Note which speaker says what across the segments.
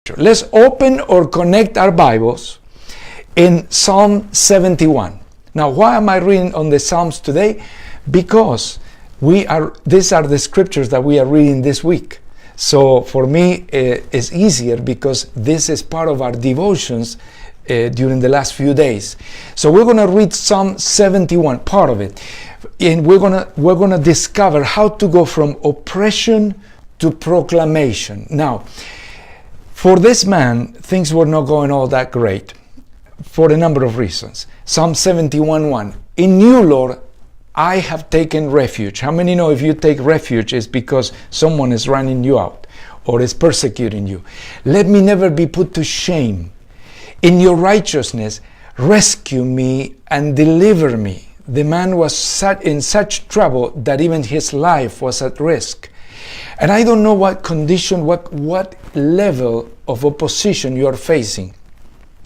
Speaker 1: scripture. Let's open or connect our Bibles in Psalm 71. Now, why am I reading on the Psalms today? Because these are the scriptures that we are reading this week. So for me, it's easier because this is part of our devotions during the last few days. So we're going to read Psalm 71, part of it, and we're going to discover how to go from oppression to proclamation. Now, for this man, things were not going all that great for a number of reasons. Psalm 71:1. In you, Lord, I have taken refuge. How many know if you take refuge is because someone is running you out or is persecuting you? Let me never be put to shame. In your righteousness, rescue me and deliver me. The man was in such trouble that even his life was at risk. And I don't know what condition, what level of opposition you are facing.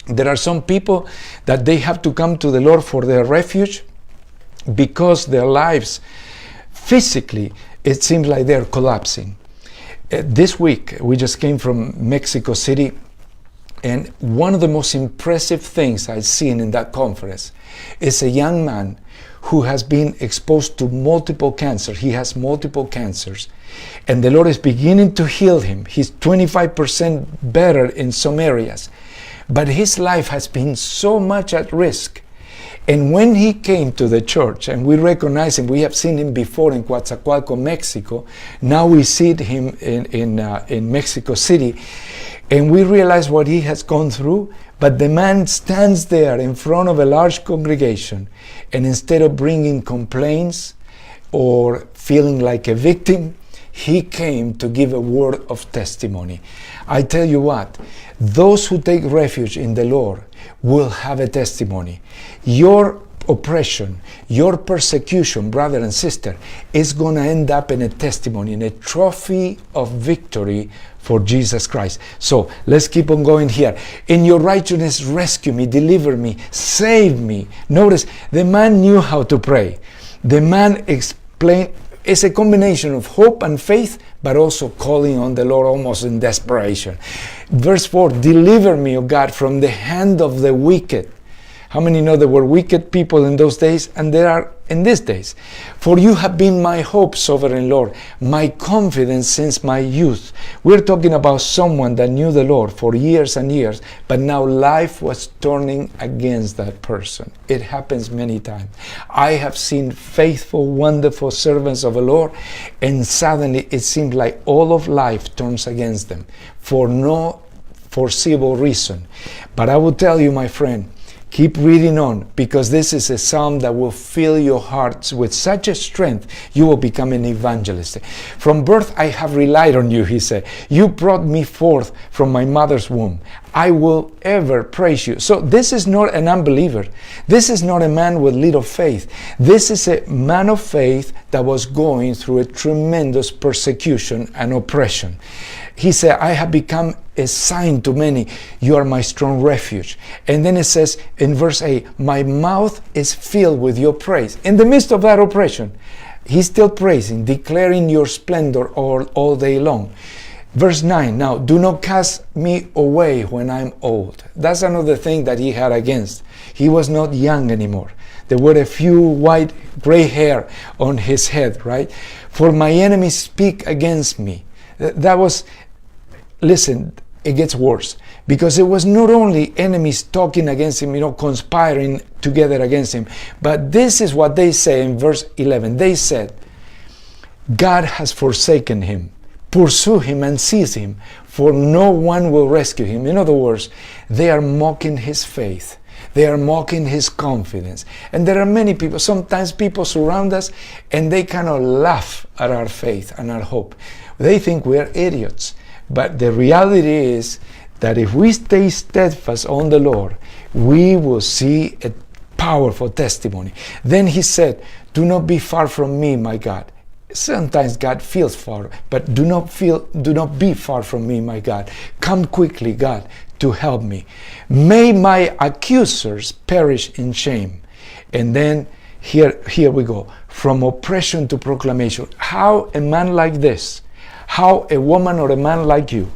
Speaker 1: There are some people that they have to come to the Lord for their refuge because their lives, physically, it seems like they're collapsing. This week, we just came from Mexico City, and one of the most impressive things I've seen in that conference is a young man who has been exposed to multiple cancers. He has multiple cancers, and the Lord is beginning to heal him. He's 25% better in some areas, but his life has been so much at risk. And when he came to the church, and we recognize him, we have seen him before in Coatzacoalcos, Mexico. Now we see him in Mexico City, and we realize what he has gone through. But the man stands there in front of a large congregation, and instead of bringing complaints or feeling like a victim, he came to give a word of testimony. I tell you what, those who take refuge in the Lord will have a testimony. Your oppression, your persecution, brother and sister, is going to end up in a testimony, in a trophy of victory for Jesus Christ. So let's keep on going here. In your righteousness, rescue me, deliver me, save me. Notice, the man knew how to pray. The man explained, it's a combination of hope and faith, but also calling on the Lord almost in desperation. Verse 4, deliver me, O God, from the hand of the wicked. How many know there were wicked people in those days, and there are in these days? For you have been my hope, sovereign Lord, my confidence since my youth. We're talking about someone that knew the Lord for years and years, but now life was turning against that person. It happens many times. I have seen faithful, wonderful servants of the Lord, and suddenly it seems like all of life turns against them for no foreseeable reason. But I will tell you, my friend, keep reading on, because this is a psalm that will fill your hearts with such a strength, you will become an evangelist. From birth I have relied on you, he said. You brought me forth from my mother's womb. I will ever praise you. So this is not an unbeliever. This is not a man with little faith. This is a man of faith that was going through a tremendous persecution and oppression. He said, I have become a sign to many. You are my strong refuge. And then it says in verse 8, my mouth is filled with your praise. In the midst of that oppression, he's still praising, declaring your splendor all day long. Verse 9, now do not cast me away when I'm old. That's another thing that he had against. He was not young anymore. There were a few white gray hair on his head, right? For my enemies speak against me. That was, listen, it gets worse, because it was not only enemies talking against him, conspiring together against him, but this is what they say in verse 11. They said, God has forsaken him. Pursue him and seize him, for no one will rescue him. In other words, they are mocking his faith. They are mocking his confidence. And there are many people, sometimes people surround us, and they kind of laugh at our faith and our hope. They think we are idiots. But the reality is that if we stay steadfast on the Lord, we will see a powerful testimony. Then he said, do not be far from me, my God. Sometimes God feels far, but do not be far from me, my God. Come quickly, God, to help me. May my accusers perish in shame. And then here we go. From oppression to proclamation. How a man like this, how a woman or a man like you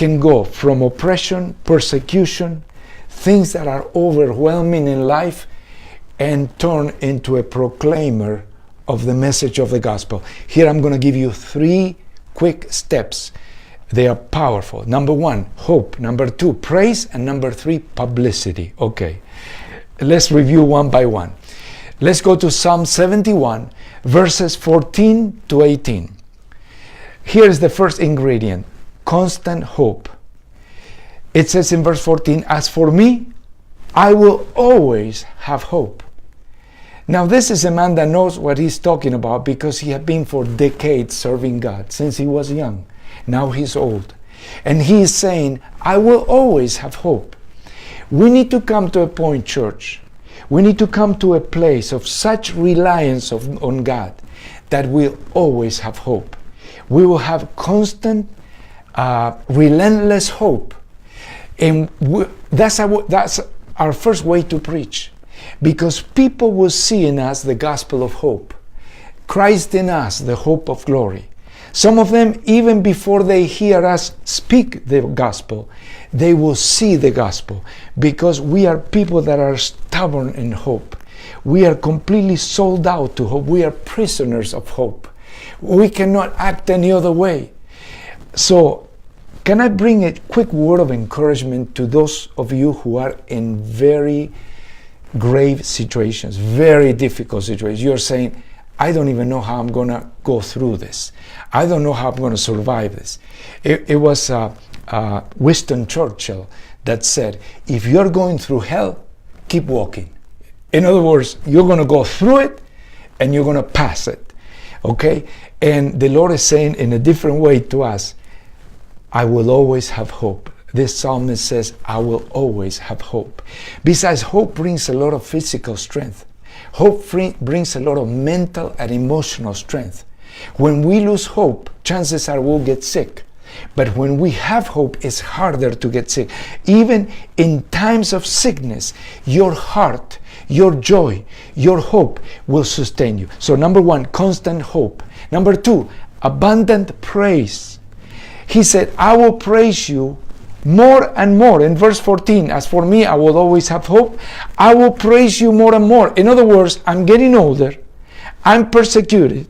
Speaker 1: can go from oppression, persecution, things that are overwhelming in life, and turn into a proclaimer of the message of the gospel. Here I'm going to give you 3 quick steps. They are powerful. Number 1, hope. Number 2, praise. And number 3, publicity. Okay, let's review one by one. Let's go to Psalm 71, verses 14 to 18. Here's the first ingredient, constant hope. It says in verse 14, as for me, I will always have hope. Now this is a man that knows what he's talking about, because he had been for decades serving God since he was young. Now he's old. And he is saying, I will always have hope. We need to come to a point, church. We need to come to a place of such reliance on God that we'll always have hope. We will have constant, relentless hope. And that's our first way to preach. Because people will see in us the gospel of hope. Christ in us, the hope of glory. Some of them, even before they hear us speak the gospel, they will see the gospel, because we are people that are stubborn in hope. We are completely sold out to hope. We are prisoners of hope. We cannot act any other way. So, can I bring a quick word of encouragement to those of you who are in very grave situations, very difficult situations? You're saying, I don't even know how I'm going to go through this. I don't know how I'm going to survive this. It was Winston Churchill that said, if you're going through hell, keep walking. In other words, you're going to go through it and you're going to pass it. Okay? And the Lord is saying in a different way to us, I will always have hope. This psalmist says, I will always have hope. Besides, hope brings a lot of physical strength. Hope brings a lot of mental and emotional strength. When we lose hope, chances are we'll get sick. But when we have hope, it's harder to get sick. Even in times of sickness, your heart, your joy, your hope will sustain you. So number 1, constant hope. Number 2, abundant praise. He said, I will praise you more and more. In verse 14, as for me, I will always have hope. I will praise you more and more. In other words, I'm getting older. I'm persecuted.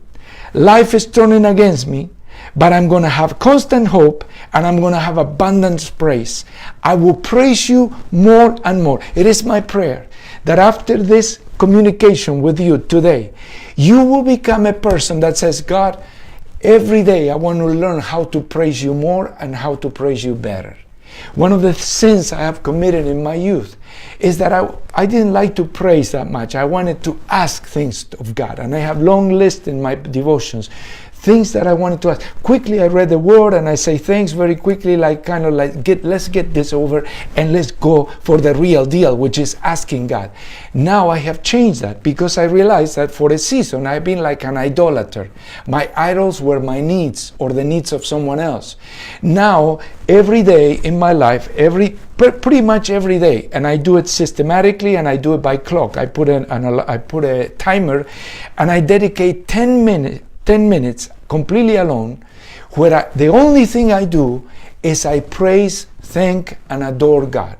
Speaker 1: Life is turning against me. But I'm going to have constant hope, and I'm going to have abundant praise. I will praise you more and more. It is my prayer that after this communication with you today, you will become a person that says, God, every day I want to learn how to praise you more and how to praise you better. One of the sins I have committed in my youth is that I didn't like to praise that much. I wanted to ask things of God, and I have long lists in my devotions, things that I wanted to ask. Quickly I read the word and I say thanks very quickly, like let's get this over and let's go for the real deal, which is asking God. Now I have changed that, because I realized that for a season I've been like an idolater. My idols were my needs or the needs of someone else. Now every day in my life, pretty much every day, and I do it systematically and I do it by clock. I put a timer and I dedicate 10 minutes completely alone, where the only thing I do is I praise, thank, and adore God.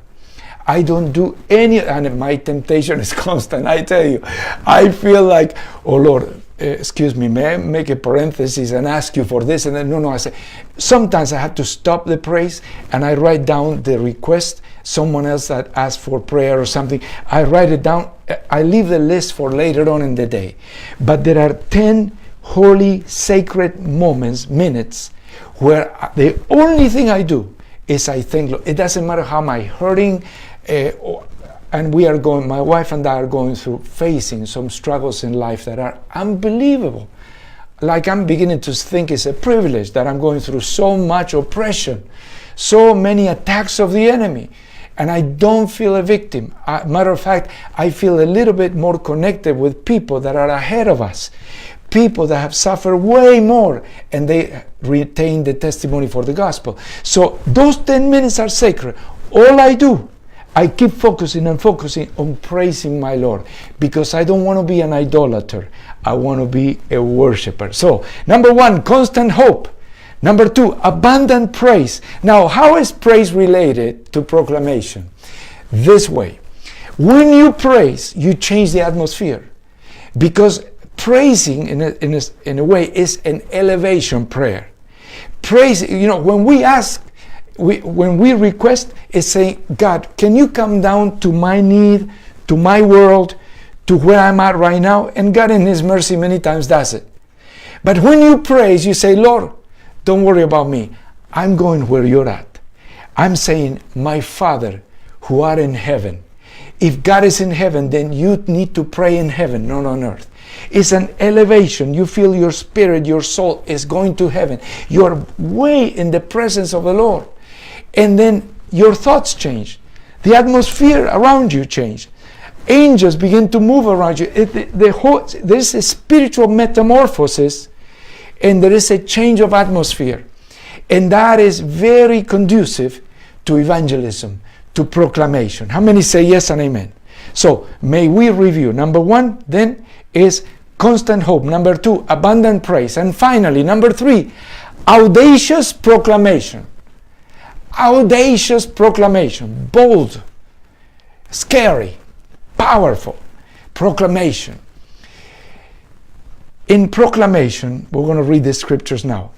Speaker 1: I don't do any, and my temptation is constant. I tell you, I feel like, oh Lord, excuse me, may I make a parenthesis and ask you for this? And then, no, I say, sometimes I have to stop the praise and I write down the request, someone else that asked for prayer or something. I write it down. I leave the list for later on in the day. But there are 10 holy, sacred minutes, where the only thing I do is I thank Lord. It doesn't matter how I'm hurting, and my wife and I are facing some struggles in life that are unbelievable. Like, I'm beginning to think it's a privilege that I'm going through so much oppression, so many attacks of the enemy, and I don't feel a victim. Matter of fact, I feel a little bit more connected with people that are ahead of us. People that have suffered way more, and they retain the testimony for the gospel. So those 10 minutes are sacred. All I do, I keep focusing on praising my Lord, because I don't want to be an idolater. I want to be a worshiper. So, number 1, constant hope. Number 2, abundant praise. Now, how is praise related to proclamation? This way. When you praise, you change the atmosphere. Because praising, in a way, is an elevation prayer. Praise, when we ask, when we request, it's saying, God, can you come down to my need, to my world, to where I'm at right now? And God in His mercy many times does it. But when you praise, you say, Lord, don't worry about me. I'm going where you're at. I'm saying, my Father who art in heaven. If God is in heaven, then you need to pray in heaven, not on earth. It's an elevation. You feel your spirit, your soul is going to heaven. You're way in the presence of the Lord. And then your thoughts change. The atmosphere around you change. Angels begin to move around you. There's a spiritual metamorphosis, and there is a change of atmosphere. And that is very conducive to evangelism, to proclamation. How many say yes and amen? So, may we review. Number 1, then, is constant hope. Number 2, abundant praise. And finally, number 3, audacious proclamation. Audacious proclamation. Bold, scary, powerful proclamation. In proclamation, we're going to read the scriptures now.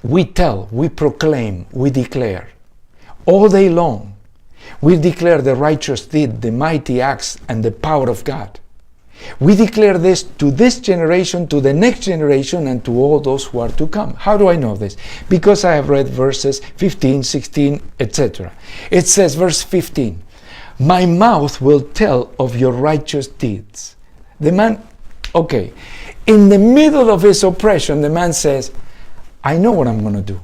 Speaker 1: We tell, we proclaim, we declare. All day long, we declare the righteous deed, the mighty acts, and the power of God. We declare this to this generation, to the next generation, and to all those who are to come. How do I know this? Because I have read verses 15, 16, etc. It says, verse 15, my mouth will tell of your righteous deeds. The man, okay, in the middle of his oppression, the man says, I know what I'm going to do.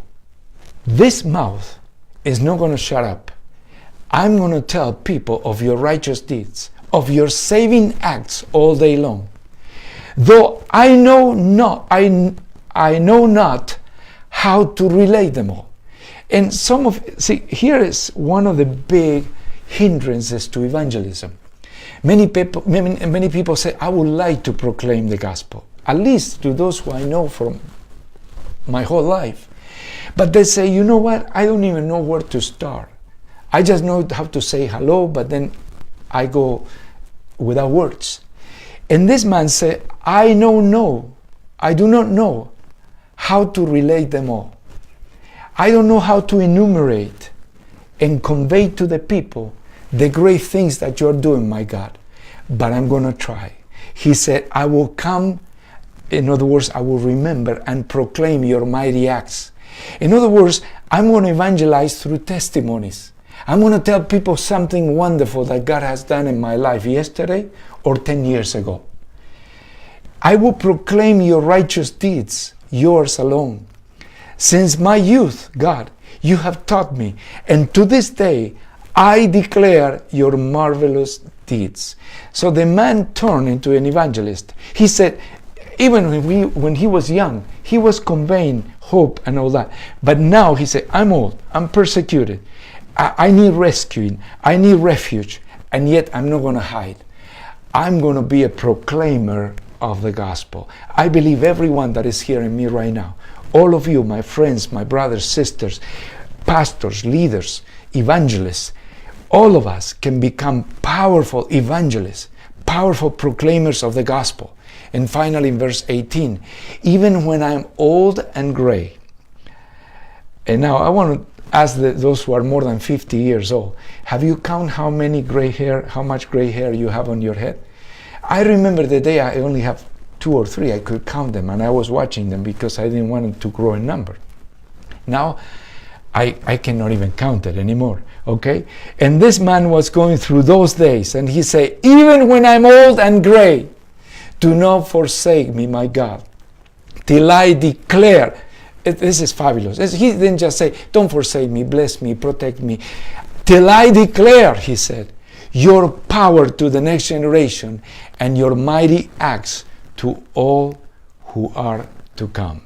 Speaker 1: This mouth is not going to shut up. I'm going to tell people of your righteous deeds, of your saving acts all day long. Though I know not how to relate them all. And here is one of the big hindrances to evangelism. Many people say, I would like to proclaim the gospel, at least to those who I know from my whole life. But they say, you know what? I don't even know where to start. I just know how to say hello, but then I go without words. And this man said, I do not know how to relate them all. I don't know how to enumerate and convey to the people the great things that you're doing, my God. But I'm going to try. He said, I will come. In other words, I will remember and proclaim your mighty acts. In other words, I'm going to evangelize through testimonies. I'm going to tell people something wonderful that God has done in my life yesterday or 10 years ago. I will proclaim your righteous deeds, yours alone. Since my youth, God, you have taught me, and to this day, I declare your marvelous deeds. So the man turned into an evangelist. He said, even when he was young, he was conveying hope and all that. But now he said, I'm old, I'm persecuted. I need rescuing, I need refuge, and yet I'm not going to hide. I'm going to be a proclaimer of the gospel. I believe everyone that is hearing me right now, all of you, my friends, my brothers, sisters, pastors, leaders, evangelists, all of us can become powerful evangelists, powerful proclaimers of the gospel. And finally, in verse 18, even when I'm old and gray. And now I want to ask those who are more than 50 years old, have you counted how much gray hair you have on your head? I remember the day I only have 2 or 3, I could count them, and I was watching them because I didn't want them to grow in number. Now, I cannot even count it anymore, okay? And this man was going through those days, and he said, even when I'm old and gray, do not forsake me, my God, till I declare. This is fabulous. He didn't just say, don't forsake me, bless me, protect me. Till I declare, he said, your power to the next generation and your mighty acts to all who are to come.